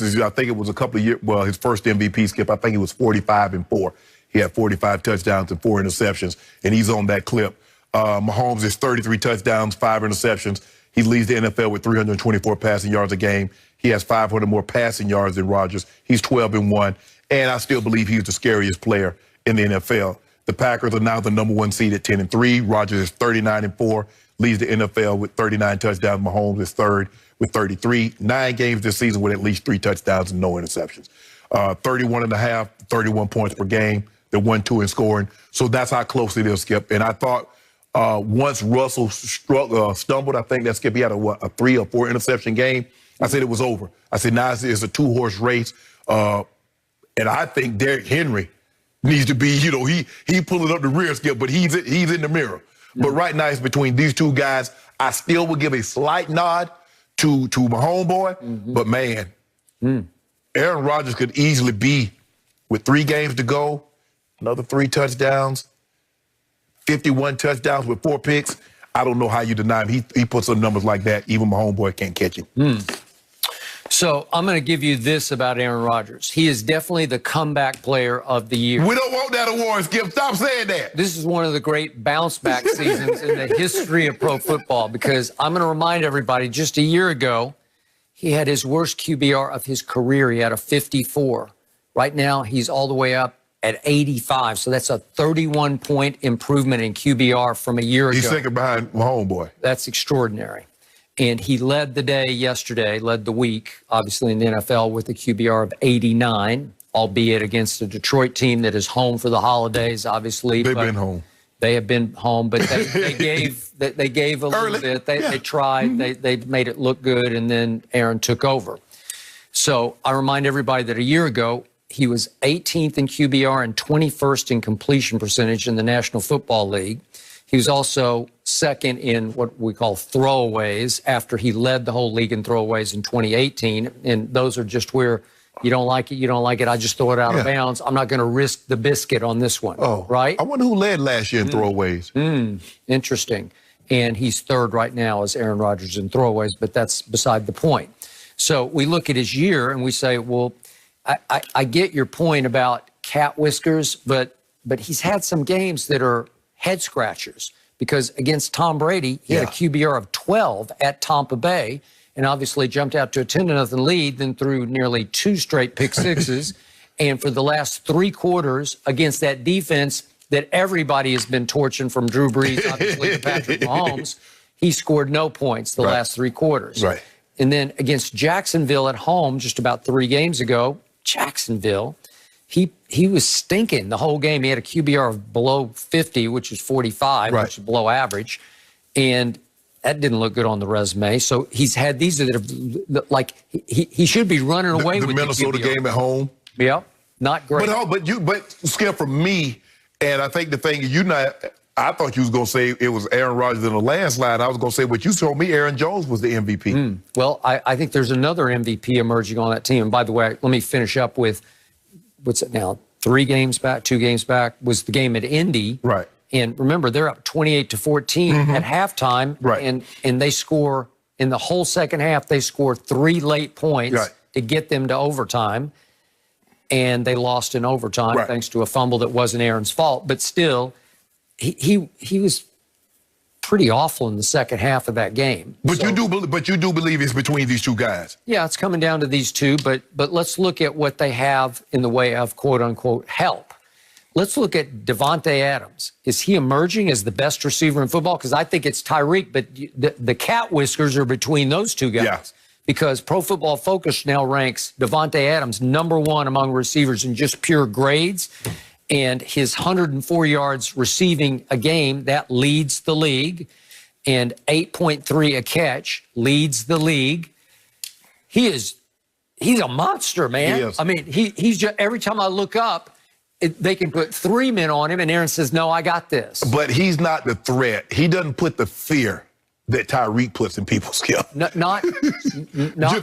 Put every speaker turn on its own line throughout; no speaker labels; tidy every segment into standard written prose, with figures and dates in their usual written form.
I think it was a couple of years, well, his first MVP, Skip, I think he was 45-4. He had 45 touchdowns and 4 interceptions, and he's on that clip. Mahomes is 33 touchdowns, 5 interceptions. He leads the NFL with 324 passing yards a game. He has 500 more passing yards than Rodgers. He's 12-1, and I still believe he's the scariest player in the NFL. The Packers are now the #1 seed at 10-3. Rodgers is 39-4, leads the NFL with 39 touchdowns. Mahomes is third with 33. 9 games this season with at least 3 touchdowns and no interceptions. 31.5, 31 points per game. They're 1-2 in scoring. So that's how close it is, Skip. And I thought once Russell stumbled, I think that Skip, he had a 3 or 4 interception game. I said it was over. I said now it's a 2-horse race. And I think Derrick Henry needs to be, he pulling up the rear, Skip, but he's in the mirror. Mm-hmm. But right now it's between these two guys. I still would give a slight nod to my homeboy. Mm-hmm. But man, Aaron Rodgers could easily be, with 3 games to go, another 3 touchdowns, 51 touchdowns with 4 picks. I don't know how you deny him. He puts up numbers like that. Even my homeboy can't catch him.
So I'm going to give you this about Aaron Rodgers. He is definitely the comeback player of the year.
We don't want that award, Skip. Stop saying that.
This is one of the great bounce-back seasons in the history of pro football, because I'm going to remind everybody, just a year ago, he had his worst QBR of his career. He had a 54. Right now, he's all the way up at 85. So that's a 31-point improvement in QBR from a year ago.
He's second behind my homeboy.
That's extraordinary. And he led the day yesterday, led the week, obviously, in the NFL with a QBR of 89, albeit against a Detroit team that is home for the holidays, obviously.
They've been home.
They have been home, but they gave a little bit. They tried. They made it look good, and then Aaron took over. So I remind everybody that a year ago, he was 18th in QBR and 21st in completion percentage in the National Football League. He was also second in what we call throwaways after he led the whole league in throwaways in 2018. And those are just where you don't like it, you don't like it, I just throw it out of bounds. I'm not going to risk the biscuit on this one, right?
I wonder who led last year in throwaways.
Interesting. And he's third right now as Aaron Rodgers in throwaways, but that's beside the point. So we look at his year and we say, well, I get your point about cat whiskers, but he's had some games that are head scratchers, because against Tom Brady, he had a QBR of 12 at Tampa Bay and obviously jumped out to a 10-0 lead, then threw nearly 2 straight pick sixes. And for the last 3 quarters against that defense that everybody has been torching, from Drew Brees, obviously, to Patrick Mahomes, he scored no points the last 3 quarters.
Right.
And then against Jacksonville at home just about 3 games ago, Jacksonville, he was stinking the whole game. He had a QBR of below 50, which is 45, which is below average. And that didn't look good on the resume. So he's had these that have, like, he should be running away with
the Minnesota game at home.
Yep, not great.
But Skip, for me, and I think the thing I thought you was going to say it was Aaron Rodgers in a landslide. I was going to say, but you told me Aaron Jones was the MVP.
Well, I think there's another MVP emerging on that team. And by the way, let me finish up with, what's it now, 3 games back, 2 games back, was the game at Indy.
Right.
And remember, they're up 28-14 at halftime.
Right.
And they score, in the whole second half, they score 3 late points to get them to overtime. And they lost in overtime thanks to a fumble that wasn't Aaron's fault. But still, he was pretty awful in the second half of that game.
But you do believe it's between these 2 guys.
Yeah, it's coming down to these 2, but let's look at what they have in the way of quote-unquote help. Let's look at Davante Adams. Is he emerging as the best receiver in football? Because I think it's Tyreek, but the cat whiskers are between those 2 guys.
Yeah.
Because Pro Football Focus now ranks Davante Adams #1 among receivers in just pure grades. And his 104 yards receiving a game, that leads the league. And 8.3 a catch leads the league. He's a monster, man.
He is.
I mean, he's just, every time I look up, they can put 3 men on him, and Aaron says, no, I got this.
But he's not the threat. He doesn't put the fear that Tyreek puts in people's skill.
Not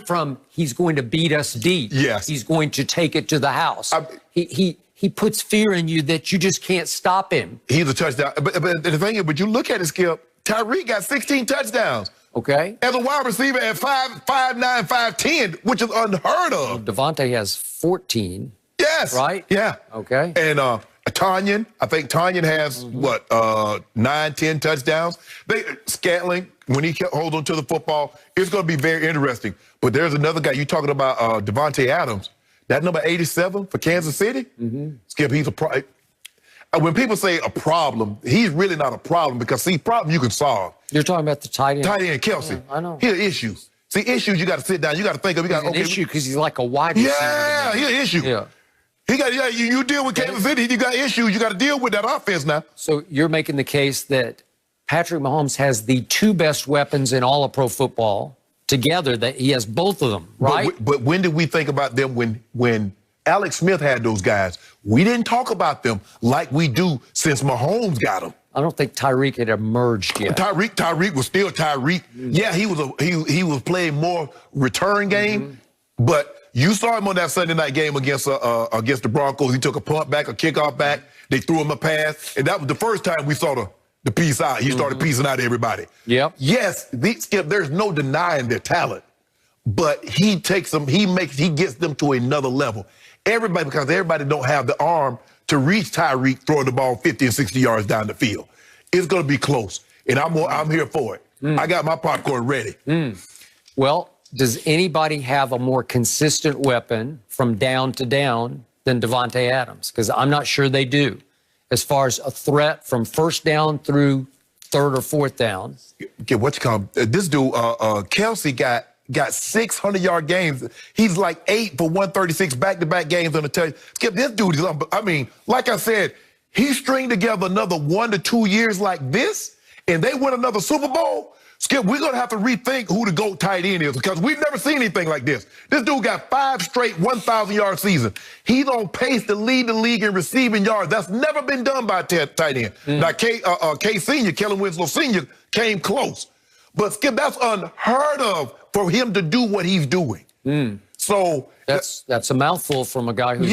from he's going to beat us deep.
Yes.
He's going to take it to the house. He puts fear in you that you just can't stop him.
He's a touchdown. But the thing is, but you look at his skill, Tyreek got 16 touchdowns
Okay.
as a wide receiver at 5'9", 5'10", which is unheard of.
Devontae has 14.
Yes.
Right?
Yeah.
Okay.
And Tanyan, I think Tanyan has, 9, 10 touchdowns. Scantling, when he holds on to the football, it's going to be very interesting. But there's another guy, you talking about Devontae Adams, that number 87 for Kansas City? Skip, he's a when people say a problem, he's really not a problem because, see, problem you can solve.
You're talking about the tight end.
Tight end, Kelsey.
I know.
Here are issues. See, issues you got to sit down. You got to think of. You got
He's an issue because he's like a wide receiver.
Yeah, he's an issue.
Yeah.
He got. Yeah, you deal with Kansas City. You got issues. You got to deal with that offense now.
So you're making the case that Patrick Mahomes has the two best weapons in all of pro football together. That he has both of them, right?
But when did we think about them? When Alex Smith had those guys, we didn't talk about them like we do since Mahomes got them.
I don't think Tyreek had emerged yet.
Tyreek was still Tyreek. Yeah, he was playing more return game, but you saw him on that Sunday night game against the Broncos. He took a punt back, a kickoff back. They threw him a pass, and that was the first time we saw the piece out. He started piecing out everybody. Yep. Yes, Skip, there's no denying their talent, but he takes them, he gets them to another level. Because everybody don't have the arm to reach Tyreek throwing the ball 50 and 60 yards down the field. It's going to be close, and I'm here for it. I got my popcorn ready.
Well, does anybody have a more consistent weapon from down to down than Devontae Adams? Because I'm not sure they do. As far as a threat from first down through third or fourth down.
Get what you call this dude, Kelsey got 600-yard games. He's like 8 for 136 back-to-back games on the touch. Skip, this dude is, I mean, like I said, he stringed together another 1 to 2 years like this, and they win another Super Bowl. Skip, we're going to have to rethink who the GOAT tight end is because we've never seen anything like this. This dude got 5 straight 1,000-yard seasons. He's on pace to lead the league in receiving yards. That's never been done by a tight end. Now, K Sr., Kellen Winslow Sr., came close. But, Skip, that's unheard of for him to do what he's doing. So
that's a mouthful from a guy who's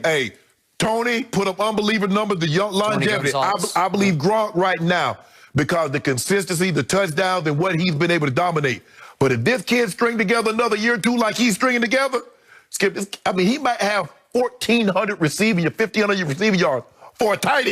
Hey, Tony put up unbelievable numbers. The young longevity. I believe Gronk right now because the consistency, the touchdowns, and what he's been able to dominate. But if this kid string together another year or two like he's stringing together, Skip, I mean, he might have 1,400 receiving, 1,500 receiving yards for a tight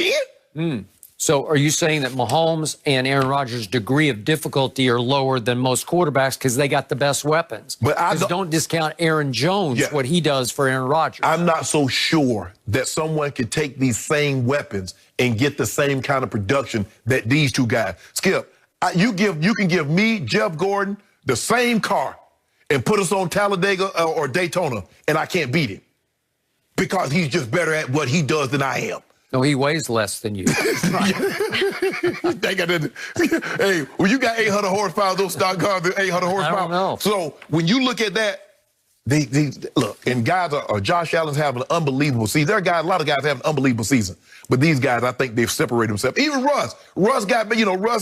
end.
So are you saying that Mahomes and Aaron Rodgers' degree of difficulty are lower than most quarterbacks because they got the best weapons? But don't discount Aaron Jones, what he does for Aaron Rodgers.
I'm not so sure that someone can take these same weapons and get the same kind of production that these two guys. Skip, you can give me, Jeff Gordon, the same car and put us on Talladega or Daytona, and I can't beat him because he's just better at what he does than I am.
No, he weighs less than you.
Hey, when you got 800 horsepower, those stock cars are 800 horsepower.
I don't know.
So when you look at that, look, and guys Josh Allen's having an unbelievable season. There are a lot of guys having an unbelievable season. But these guys, I think they've separated themselves. Even Russ. Russ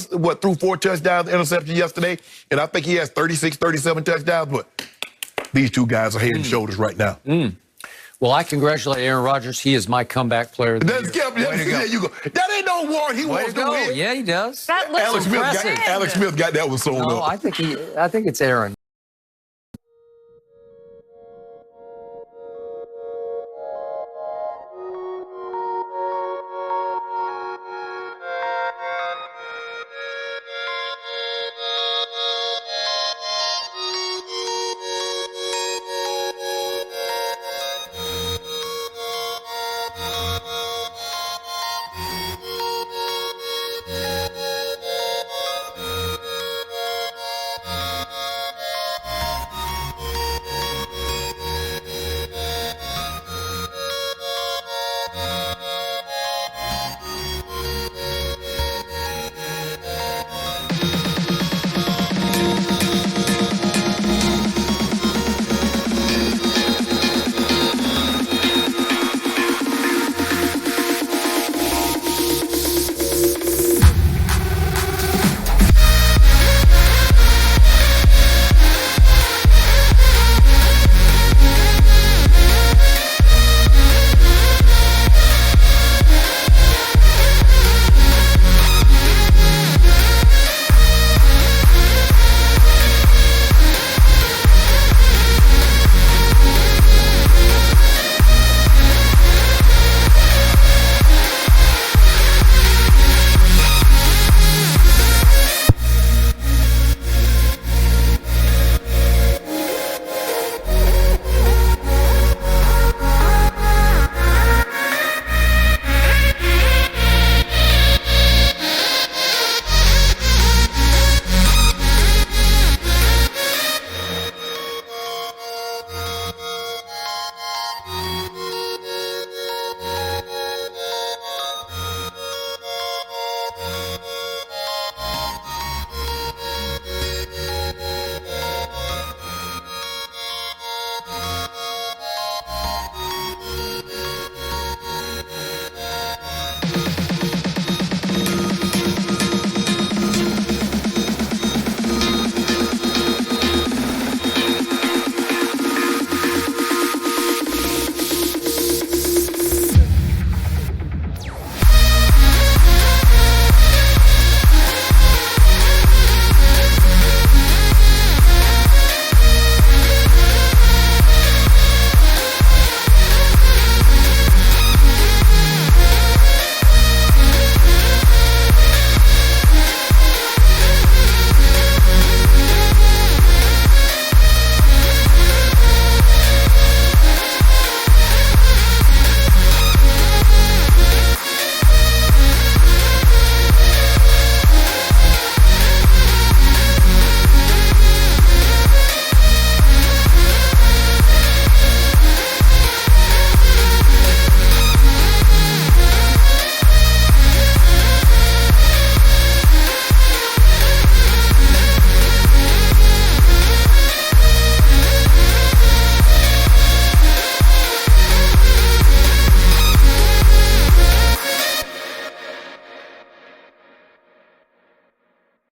threw 4 touchdowns, interception yesterday, and I think he has 36, 37 touchdowns. But these two guys are head and shoulders right now.
Well, I congratulate Aaron Rodgers. He is my comeback player of the year.
There you go. That ain't no award he wants to win.
Yeah, he does.
That looks
Alex Smith got that one sold up.
No, I think it's Aaron.